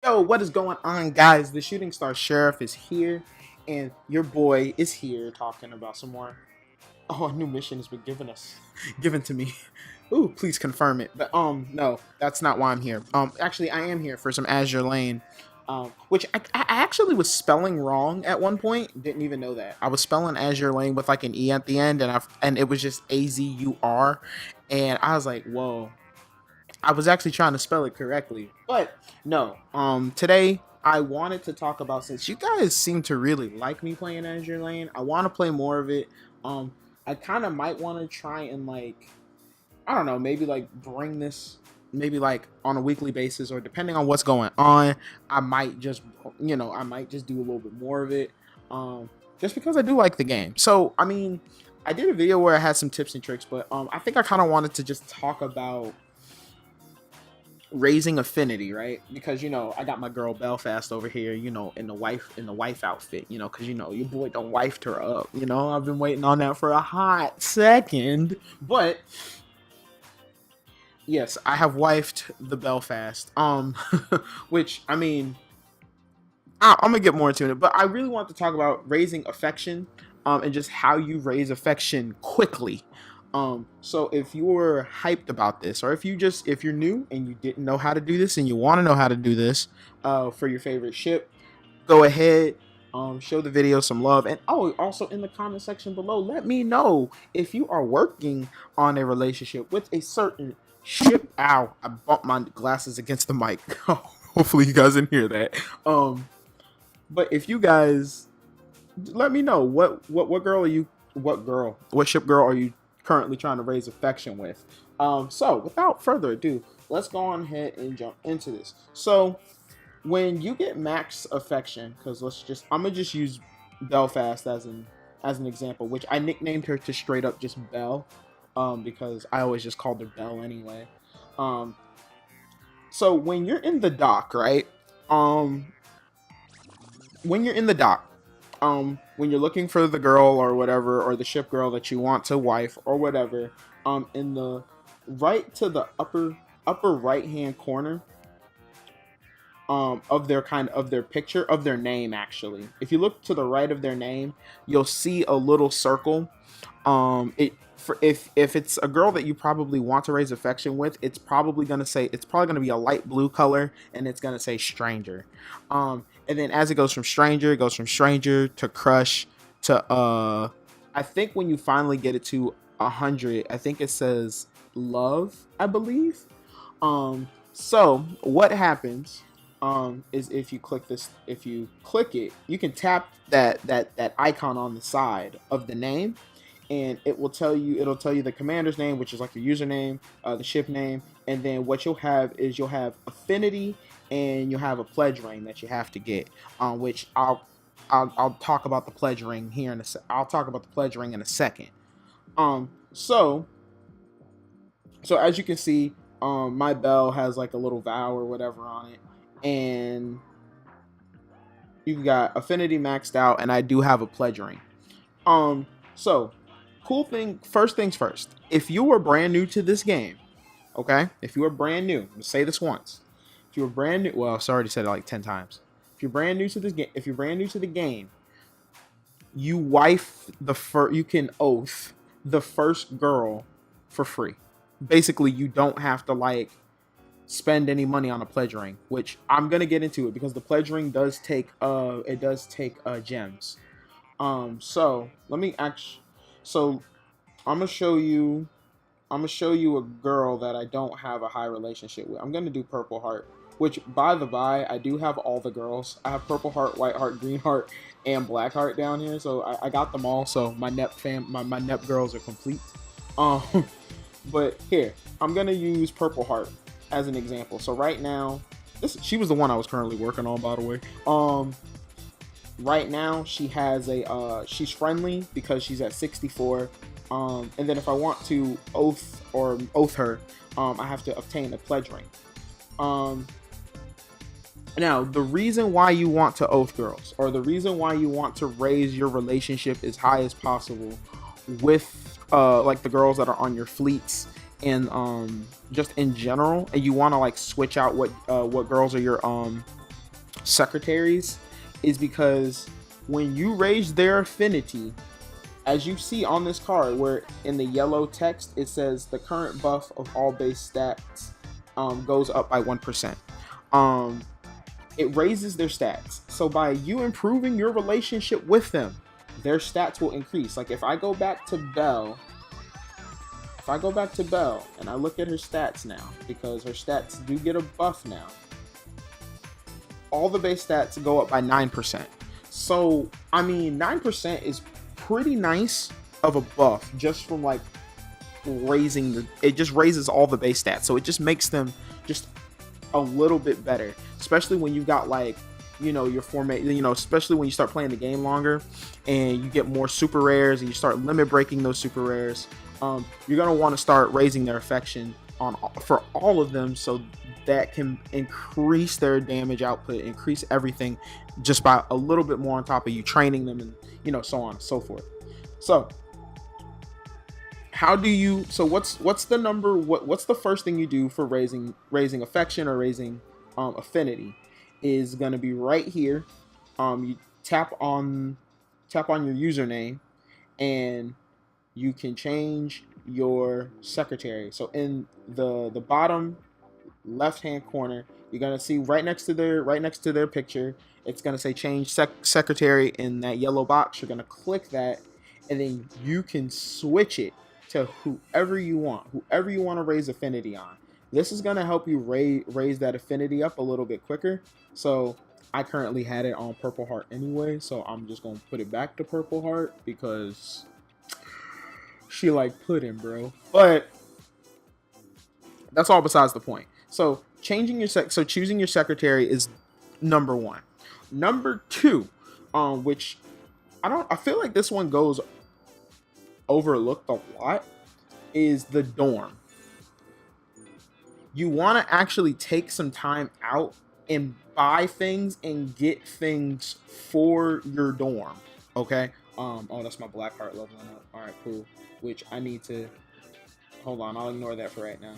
Yo, what is going on, guys? The Shooting Star Sheriff is here, and your boy is here talking about some more. Oh, a new mission has been given to me. Ooh, please confirm it. But no, that's not why I'm here. Actually, I am here for some Azure Lane, which I actually was spelling wrong at one point. Didn't even know that I was spelling Azure Lane with like an e at the end, and it was just Azur, and I was like, whoa. I was actually trying to spell it correctly, but no. Today I wanted to talk about, since you guys seem to really like me playing Azure Lane, I want to play more of it. Um, I kind of might want to try and like, I don't know, maybe like bring this, maybe like on a weekly basis, or depending on what's going on, I might just, I might just do a little bit more of it. Just because I do like the game. So I mean, I did a video where I had some tips and tricks, but I think I kind of wanted to just talk about raising affinity, right? Because I got my girl Belfast over here, in the wife outfit, because your boy don't wifed her up. I've been waiting on that for a hot second, but yes, I have wifed the Belfast. Which I mean, I'm gonna get more into it, but I really want to talk about raising affection, and just how you raise affection quickly. So if you're hyped about this, or if you're new and you didn't know how to do this and you want to know how to do this, for your favorite ship, go ahead, show the video some love, and also in the comment section below, let me know if you are working on a relationship with a certain ship. Ow! I bumped my glasses against the mic. Hopefully you guys didn't hear that. But if you guys, let me know what girl are you, what ship girl are you currently trying to raise affection with. So without further ado, let's go on ahead and jump into this. So when you get max affection, because I'm gonna just use Belfast as an example, which I nicknamed her to straight up just Belle, because I always just called her Belle anyway. So when you're in the dock, right? When you're in the dock, when you're looking for the girl or whatever, or the ship girl that you want to wife or whatever, in the right to the upper right hand corner, of their picture, of their name, actually, if you look to the right of their name, you'll see a little circle. If it's a girl that you probably want to raise affection with, it's probably gonna be a light blue color, and it's gonna say stranger. And then as it goes from stranger, to crush to I think when you finally get it to 100, I think it says love, I believe. So what happens is, if you click it, you can tap that icon on the side of the name, and it'll tell you the commander's name, which is like your username, the ship name, and then what you'll have affinity, and you'll have a pledge ring that you have to get, which I'll talk about the pledge ring here I'll talk about the pledge ring in a second. So as you can see, my bell has like a little vow or whatever on it, and you've got affinity maxed out, and I do have a pledge ring. So cool thing, first things first, if you were brand new to this game, okay, if you were brand new, let's say this once. If you were brand new, well, I already said it like 10 times. If you're brand new to this game, you you can oath the first girl for free. Basically, you don't have to like spend any money on a pledge ring, which I'm gonna get into it, because the pledge ring does take gems. So let me actually, so I'm gonna show you a girl that I don't have a high relationship with. I'm gonna do Purple Heart, which, by the by, I do have all the girls. I have Purple Heart, White Heart, Green Heart, and Black Heart down here, so I got them all. So my NEP girls are complete. Um, but here, I'm gonna use Purple Heart as an example. So right now, she was the one I was currently working on, by the way. Right now she has she's friendly because she's at 64. And then if I want to oath her, I have to obtain a pledge ring. Now, the reason why you want to oath girls, or the reason why you want to raise your relationship as high as possible with like the girls that are on your fleets, and just in general, and you want to like switch out what girls are secretaries is because when you raise their affinity, as you see on this card, where in the yellow text it says the current buff of all base stats goes up by 1%. Um, it raises their stats. So by you improving your relationship with them, their stats will increase. Like if I go back to Belle, and I look at her stats now, because her stats do get a buff now, all the base stats go up by 9%. So, I mean, 9% is pretty nice of a buff just from like it just raises all the base stats. So it just makes them just a little bit better, especially when you've got like, your format, especially when you start playing the game longer and you get more super rares and you start limit breaking those super rares. You're going to want to start raising their affection for all of them, so that can increase their damage output, increase everything just by a little bit more on top of you training them, and so on and so forth. So what's the number, what's the first thing you do for raising affection or raising affinity is going to be right here. You tap on your username, and you can change your secretary. So in the bottom left hand corner, you're gonna see right next to their picture, it's gonna say change secretary in that yellow box. You're gonna click that, and then you can switch it to whoever you want to raise affinity on. This is gonna help you raise that affinity up a little bit quicker. So I currently had it on Purple Heart anyway, so I'm just gonna put it back to Purple Heart because she like pudding, bro. But that's all besides the point. So choosing your secretary is number one. Number two, which I feel like this one goes overlooked a lot, is the dorm. You want to actually take some time out and buy things and get things for your dorm. Okay. Oh, that's my black heart leveling up. All right, cool. Which I need to hold on. I'll ignore that for right now.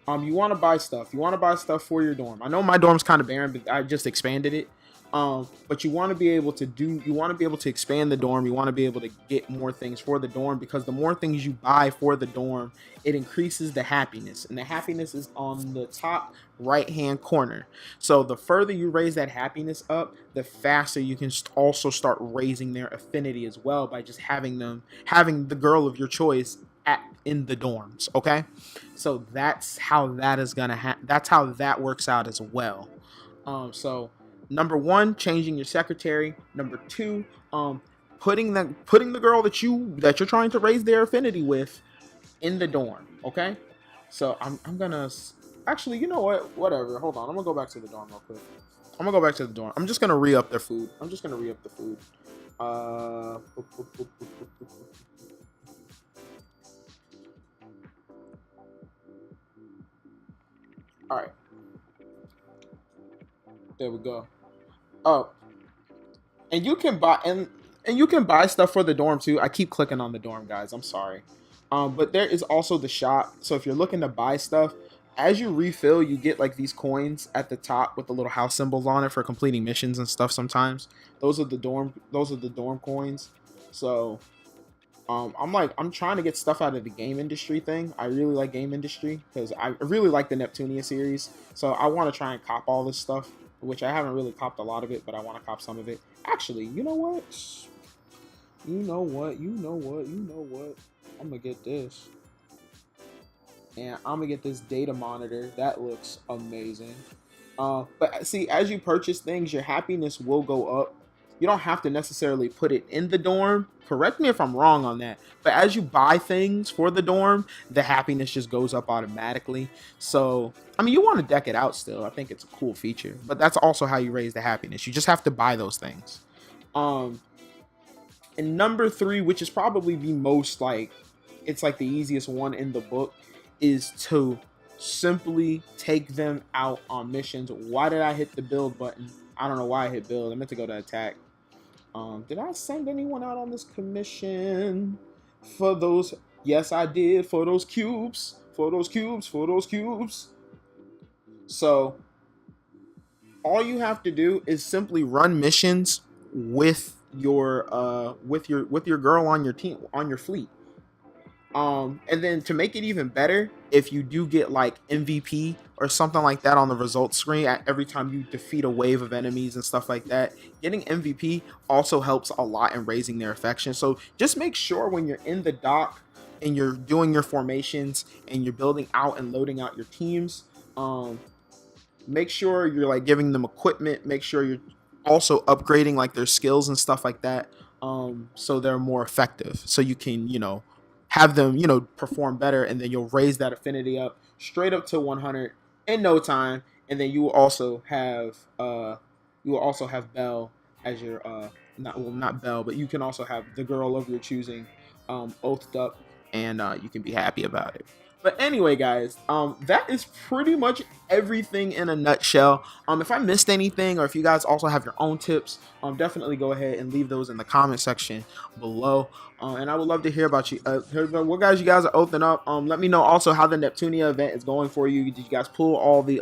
You want to buy stuff. You want to buy stuff for your dorm. I know my dorm's kind of barren, but I just expanded it. But you want to be able to expand the dorm. You want to be able to get more things for the dorm, because the more things you buy for the dorm, it increases the happiness, and the happiness is on the top right hand corner. So the further you raise that happiness up, the faster you can also start raising their affinity as well, by just having the girl of your choice in the dorms. Okay, so that's how that works out as well. So number one, changing your secretary. Number two, putting the girl that you're trying to raise their affinity with in the dorm. Okay, so I'm gonna actually, you know what? Whatever. Hold on. I'm gonna go back to the dorm real quick. I'm just gonna re-up their food. The food. All right. There we go. Oh, and you can buy stuff for the dorm too. I keep clicking on the dorm, guys. I'm sorry. But there is also the shop. So if you're looking to buy stuff, as you refill, you get like these coins at the top with the little house symbols on it for completing missions and stuff. Sometimes those are the dorm coins. So I'm trying to get stuff out of the game industry thing. I really like game industry because I really like the Neptunia series. So I want to try and cop all this stuff, which I haven't really copped a lot of it, but I want to cop some of it. Actually, you know what? I'm gonna get this. And I'm gonna get this data monitor. That looks amazing. But see, as you purchase things, your happiness will go up. You don't have to necessarily put it in the dorm. Correct me if I'm wrong on that. But as you buy things for the dorm, the happiness just goes up automatically. So, I mean, you want to deck it out still. I think it's a cool feature. But that's also how you raise the happiness. You just have to buy those things. And number three, which is probably the most it's like the easiest one in the book, is to simply take them out on missions. Why did I hit the build button? I don't know why I hit build. I meant to go to attack. Did I send anyone out on this commission for those? Yes, I did. For those cubes. So All you have to do is simply run missions with your girl on your team, on your fleet. And then to make it even better, if you do get like MVP or something like that on the results screen at every time you defeat a wave of enemies and stuff like that, getting MVP also helps a lot in raising their affection. So just make sure when you're in the dock and you're doing your formations and you're building out and loading out your teams, make sure you're like giving them equipment, make sure you're also upgrading like their skills and stuff like that, so they're more effective, so you can, have them, perform better, and then you'll raise that affinity up straight up to 100 in no time. And then you will also have Belle as your not Belle, but you can also have the girl of your choosing oathed up, and you can be happy about it. But anyway, guys, that is pretty much everything in a nutshell. If I missed anything, or if you guys also have your own tips, definitely go ahead and leave those in the comment section below. And I would love to hear about you. Hear about what guys you guys are opening up. Let me know also how the Neptunia event is going for you. Did you guys pull all the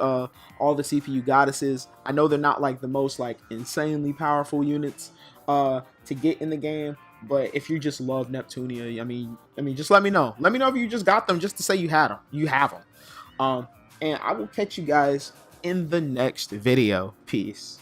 CPU goddesses? I know they're not like the most like insanely powerful units to get in the game. But if you just love Neptunia, I mean, just let me know. Let me know if you just got them, just to say you had them. You have them. And I will catch you guys in the next video. Peace.